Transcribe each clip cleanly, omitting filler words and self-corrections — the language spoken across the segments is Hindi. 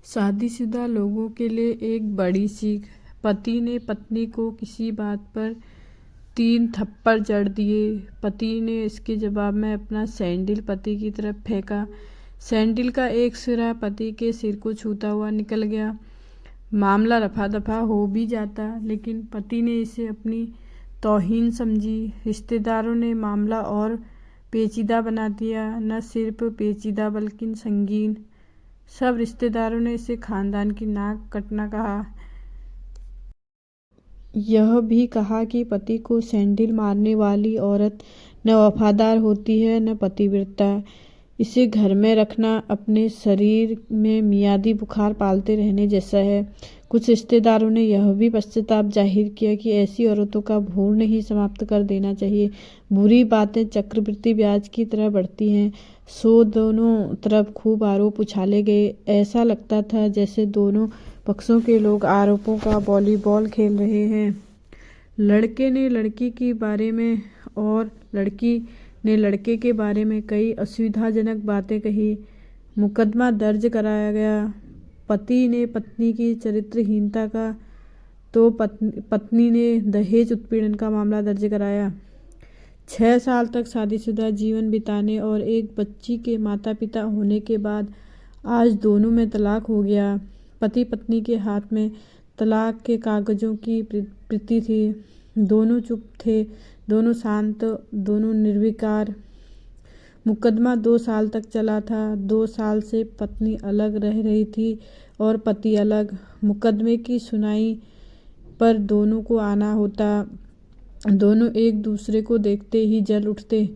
शादीशुदा लोगों के लिए एक बड़ी सीख। पति ने पत्नी को किसी बात पर 3 थप्पड़ जड़ दिए। पति ने इसके जवाब में अपना सैंडल पति की तरफ फेंका। सैंडल का एक सिरा पति के सिर को छूता हुआ निकल गया। मामला रफा दफा हो भी जाता, लेकिन पति ने इसे अपनी तौहीन समझी। रिश्तेदारों ने मामला और पेचीदा बना दिया। न सिर्फ पेचीदा बल्कि संगीन। सब रिश्तेदारों ने इसे खानदान की नाक कटना कहा। यह भी कहा कि पति को सैंडल मारने वाली औरत न वफादार होती है न पतिव्रता। इसे घर में रखना अपने शरीर में मियादी बुखार पालते रहने जैसा है। कुछ रिश्तेदारों ने यह भी पश्चाताप जाहिर किया कि ऐसी औरतों का भ्रूण ही समाप्त कर देना चाहिए। बुरी बातें चक्रवृद्धि ब्याज की तरह बढ़ती हैं। दोनों तरफ खूब आरोप उछाले गए। ऐसा लगता था जैसे दोनों पक्षों के लोग आरोपों का वॉलीबॉल खेल रहे हैं। लड़के ने लड़की के बारे में और लड़की ने लड़के के बारे में कई असुविधाजनक बातें कही। मुकदमा दर्ज कराया गया। पति ने पत्नी की चरित्रहीनता का तो पत्नी ने दहेज उत्पीड़न का मामला दर्ज कराया। 6 साल तक शादीशुदा जीवन बिताने और एक बच्ची के माता पिता होने के बाद आज दोनों में तलाक हो गया। पति पत्नी के हाथ में तलाक के कागजों की प्रति थी। दोनों चुप थे, दोनों शांत, दोनों निर्विकार। मुकदमा 2 साल तक चला था। 2 साल से पत्नी अलग रह रही थी और पति अलग। मुकदमे की सुनवाई पर दोनों को आना होता। दोनों एक दूसरे को देखते ही जल उठते।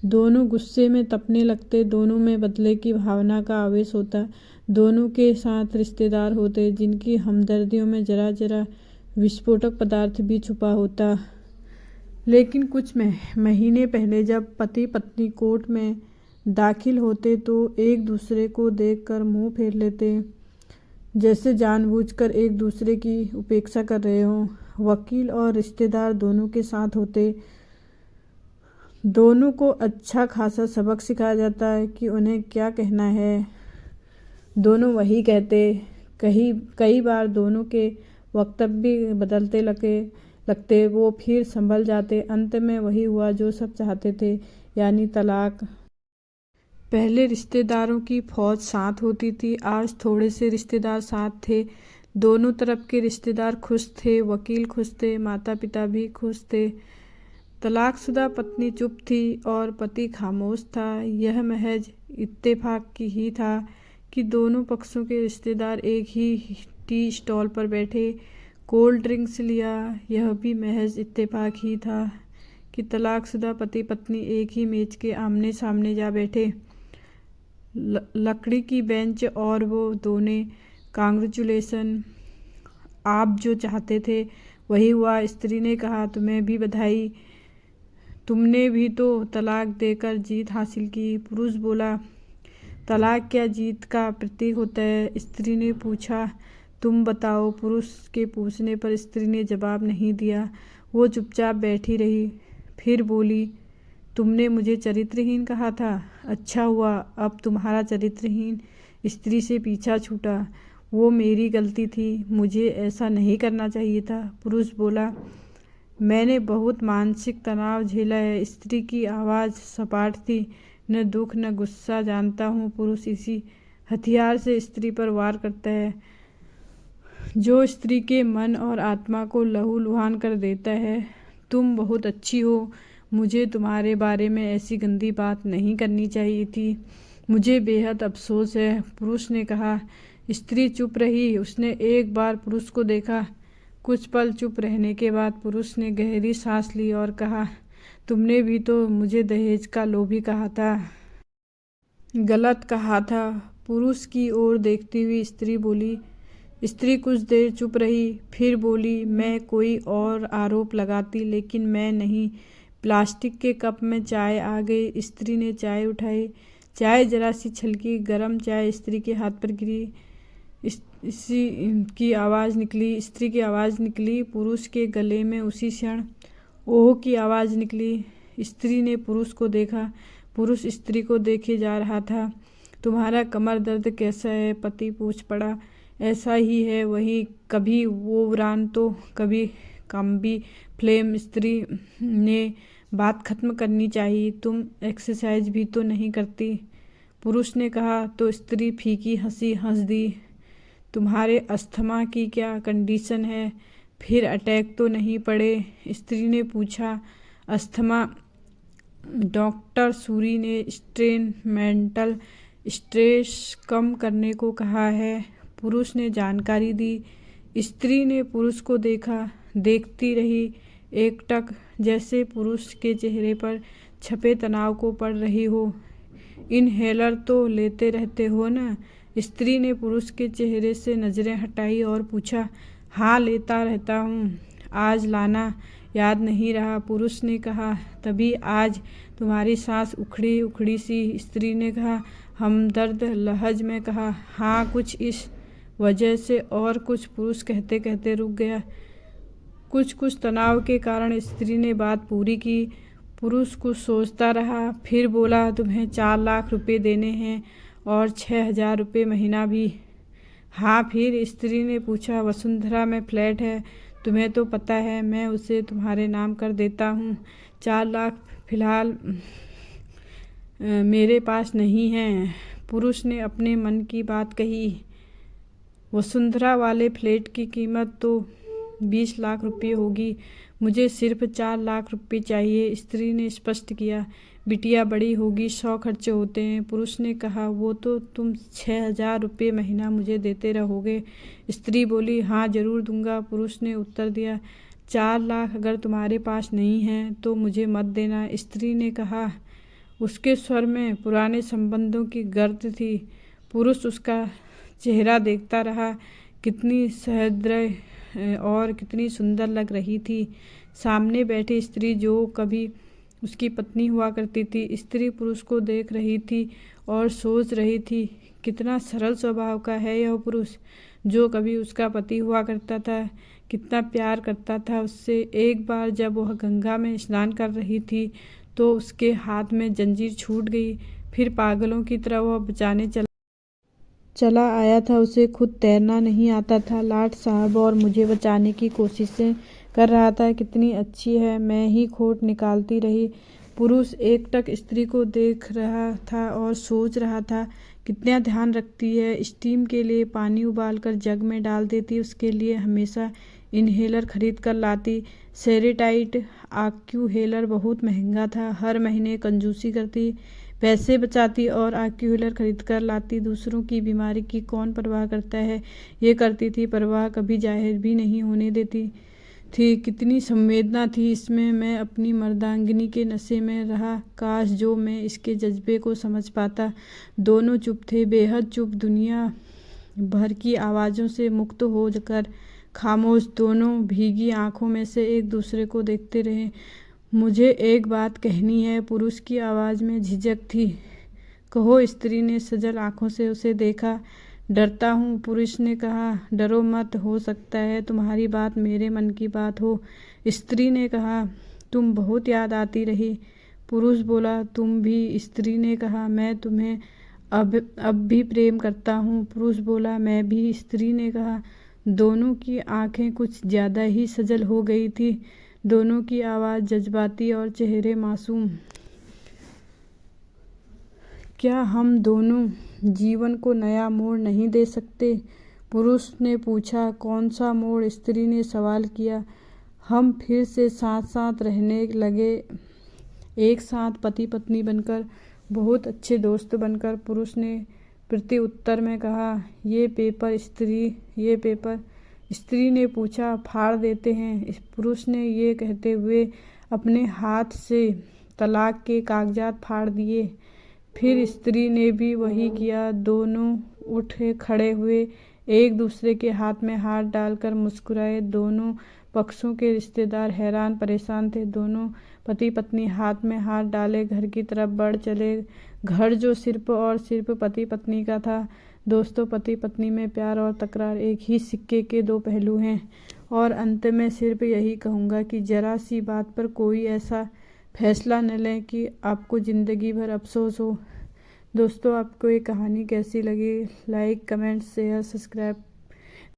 दोनों गुस्से में तपने लगते। दोनों में बदले की भावना का आवेश होता। दोनों के साथ रिश्तेदार होते जिनकी हमदर्दियों में जरा जरा विस्फोटक पदार्थ भी छुपा होता। लेकिन कुछ महीने पहले जब पति पत्नी कोर्ट में दाखिल होते तो एक दूसरे को देखकर मुंह फेर लेते, जैसे जानबूझकर एक दूसरे की उपेक्षा कर रहे हों। वकील और रिश्तेदार दोनों के साथ होते। दोनों को अच्छा खासा सबक सिखाया जाता है कि उन्हें क्या कहना है। दोनों वही कहते। कई बार दोनों के वक्तव्य बदलते लगते। वो फिर संभल जाते। अंत में वही हुआ जो सब चाहते थे, यानी तलाक। पहले रिश्तेदारों की फौज साथ होती थी, आज थोड़े से रिश्तेदार साथ थे। दोनों तरफ के रिश्तेदार खुश थे, वकील खुश थे, माता पिता भी खुश थे। तलाकशुदा पत्नी चुप थी और पति खामोश था। यह महज इत्तेफाक की ही था कि दोनों पक्षों के रिश्तेदार एक ही टी स्टॉल पर बैठे, कोल्ड ड्रिंक्स लिया। यह भी महज इत्तेफाक ही था कि तलाकशुदा पति पत्नी एक ही मेज के आमने सामने जा बैठे। लकड़ी की बेंच और वो दोनों। कांग्रेचुलेसन, आप जो चाहते थे वही हुआ। स्त्री ने कहा, तुम्हें भी बधाई, तुमने भी तो तलाक देकर जीत हासिल की। पुरुष बोला, तलाक क्या जीत का प्रतीक होता है? स्त्री ने पूछा, तुम बताओ। पुरुष के पूछने पर स्त्री ने जवाब नहीं दिया। वो चुपचाप बैठी रही। फिर बोली, तुमने मुझे चरित्रहीन कहा था। अच्छा हुआ अब तुम्हारा चरित्रहीन स्त्री से पीछा छूटा। वो मेरी गलती थी, मुझे ऐसा नहीं करना चाहिए था। पुरुष बोला, मैंने बहुत मानसिक तनाव झेला है। स्त्री की आवाज़ सपाट थी। न दुख न गुस्सा जानता हूँ। पुरुष इसी हथियार से स्त्री पर वार करता है जो स्त्री के मन और आत्मा को लहूलुहान कर देता है। तुम बहुत अच्छी हो, मुझे तुम्हारे बारे में ऐसी गंदी बात नहीं करनी चाहिए थी। मुझे बेहद अफसोस है। पुरुष ने कहा। स्त्री चुप रही। उसने एक बार पुरुष को देखा। कुछ पल चुप रहने के बाद पुरुष ने गहरी सांस ली और कहा, तुमने भी तो मुझे दहेज का लोभी कहा था। गलत कहा था। पुरुष की ओर देखती हुई स्त्री बोली। स्त्री कुछ देर चुप रही, फिर बोली, मैं कोई और आरोप लगाती, लेकिन मैं नहीं। प्लास्टिक के कप में चाय आ गई। स्त्री ने चाय उठाई। चाय जरा सी छलकी। गर्म चाय स्त्री के हाथ पर गिरी। स्त्री की आवाज़ निकली। पुरुष के गले में उसी क्षण ओह की आवाज़ निकली। स्त्री ने पुरुष को देखा। पुरुष स्त्री को देखे जा रहा था। तुम्हारा कमर दर्द कैसा है? पति पूछ पड़ा। ऐसा ही है, वही कभी वो उड़ान तो कभी काम्बी फ्लेम। स्त्री ने बात खत्म करनी चाहिए, तुम एक्सरसाइज भी तो नहीं करती, पुरुष ने कहा। तो स्त्री फीकी हंसी हंस दी। तुम्हारे अस्थमा की क्या कंडीशन है, फिर अटैक तो नहीं पड़े, स्त्री ने पूछा। अस्थमा, डॉक्टर सूरी ने स्ट्रेन मेंटल स्ट्रेस कम करने को कहा है, पुरुष ने जानकारी दी। स्त्री ने पुरुष को देखा, देखती रही एकटक, जैसे पुरुष के चेहरे पर छपे तनाव को पढ़ रही हो। इनहेलर तो लेते रहते हो ना, स्त्री ने पुरुष के चेहरे से नजरें हटाई और पूछा। हाँ, लेता रहता हूँ, आज लाना याद नहीं रहा, पुरुष ने कहा। तभी आज तुम्हारी सांस उखड़ी उखड़ी सी, स्त्री ने कहा। हमदर्द लहज में कहा। हाँ, कुछ इस वजह से और कुछ, पुरुष कहते कहते रुक गया। कुछ तनाव के कारण, स्त्री ने बात पूरी की। पुरुष कुछ सोचता रहा, फिर बोला। तुम्हें 4 लाख रुपए देने हैं और 6,000 रुपये महीना भी। हाँ, फिर स्त्री ने पूछा। वसुंधरा में फ्लैट है, तुम्हें तो पता है, मैं उसे तुम्हारे नाम कर देता हूँ। 4 लाख फिलहाल मेरे पास नहीं है, पुरुष ने अपने मन की बात कही। वसुंधरा वाले फ्लैट की कीमत तो 20 लाख रुपये होगी, मुझे सिर्फ 4 लाख रुपये चाहिए, स्त्री ने स्पष्ट किया। बिटिया बड़ी होगी, 100 खर्चे होते हैं, पुरुष ने कहा। वो तो तुम 6,000 रुपये महीना मुझे देते रहोगे, स्त्री बोली। हाँ, जरूर दूंगा, पुरुष ने उत्तर दिया। 4 लाख अगर तुम्हारे पास नहीं है तो मुझे मत देना, स्त्री ने कहा। उसके स्वर में पुराने संबंधों की गर्द थी। पुरुष उसका चेहरा देखता रहा। कितनी सहृदय और कितनी सुंदर लग रही थी सामने बैठी स्त्री, जो कभी उसकी पत्नी हुआ करती थी। स्त्री पुरुष को देख रही थी और सोच रही थी, कितना सरल स्वभाव का है यह पुरुष, जो कभी उसका पति हुआ करता था। कितना प्यार करता था उससे। एक बार जब वह गंगा में स्नान कर रही थी तो उसके हाथ में जंजीर छूट गई। फिर पागलों की तरह वह बचाने चला आया था। उसे खुद तैरना नहीं आता था, लाट साहब, और मुझे बचाने की कोशिशें कर रहा था। कितनी अच्छी है, मैं ही खोट निकालती रही। पुरुष एकटक स्त्री को देख रहा था और सोच रहा था, कितना ध्यान रखती है। स्टीम के लिए पानी उबालकर जग में डाल देती, उसके लिए हमेशा इनहेलर खरीद कर लाती। सेरेटाइट आक्यूहेलर बहुत महंगा था, हर महीने कंजूसी करती, पैसे बचाती और आक्यूहेलर खरीद कर लाती। दूसरों की बीमारी की कौन परवाह करता है, ये करती थी, परवाह कभी जाहिर भी नहीं होने देती थी। कितनी संवेदना थी इसमें। मैं अपनी मर्दांगिनी के नशे में रहा, काश जो मैं इसके जज्बे को समझ पाता। दोनों चुप थे, बेहद चुप, दुनिया भर की आवाज़ों से मुक्त हो कर खामोश। दोनों भीगी आंखों में से एक दूसरे को देखते रहे। मुझे एक बात कहनी है, पुरुष की आवाज़ में झिझक थी। कहो, स्त्री ने सजल आंखों से उसे देखा। डरता हूँ, पुरुष ने कहा। डरो मत, हो सकता है तुम्हारी बात मेरे मन की बात हो, स्त्री ने कहा। तुम बहुत याद आती रही, पुरुष बोला। तुम भी, स्त्री ने कहा। मैं तुम्हें अब भी प्रेम करता हूँ, पुरुष बोला। मैं भी, स्त्री ने कहा। दोनों की आंखें कुछ ज़्यादा ही सजल हो गई थी, दोनों की आवाज़ जज्बाती और चेहरे मासूम। क्या हम दोनों जीवन को नया मोड़ नहीं दे सकते, पुरुष ने पूछा। कौन सा मोड़, स्त्री ने सवाल किया। हम फिर से साथ साथ रहने लगे, एक साथ पति पत्नी बनकर, बहुत अच्छे दोस्त बनकर, पुरुष ने प्रति उत्तर में कहा। ये पेपर, स्त्री ने पूछा। फाड़ देते हैं, पुरुष ने ये कहते हुए अपने हाथ से तलाक के कागजात फाड़ दिए। फिर स्त्री ने भी वही किया। दोनों उठे खड़े हुए, एक दूसरे के हाथ में हाथ डालकर मुस्कुराए। दोनों पक्षों के रिश्तेदार हैरान परेशान थे। दोनों पति पत्नी हाथ में हाथ डाले घर की तरफ बढ़ चले। घर जो सिर्फ और सिर्फ पति पत्नी का था। दोस्तों, पति पत्नी में प्यार और तकरार एक ही सिक्के के दो पहलू हैं। और अंत में सिर्फ यही कहूँगा कि ज़रा सी बात पर कोई ऐसा फैसला न लें कि आपको ज़िंदगी भर अफसोस हो। दोस्तों, आपको ये कहानी कैसी लगी? Like, comment, share, subscribe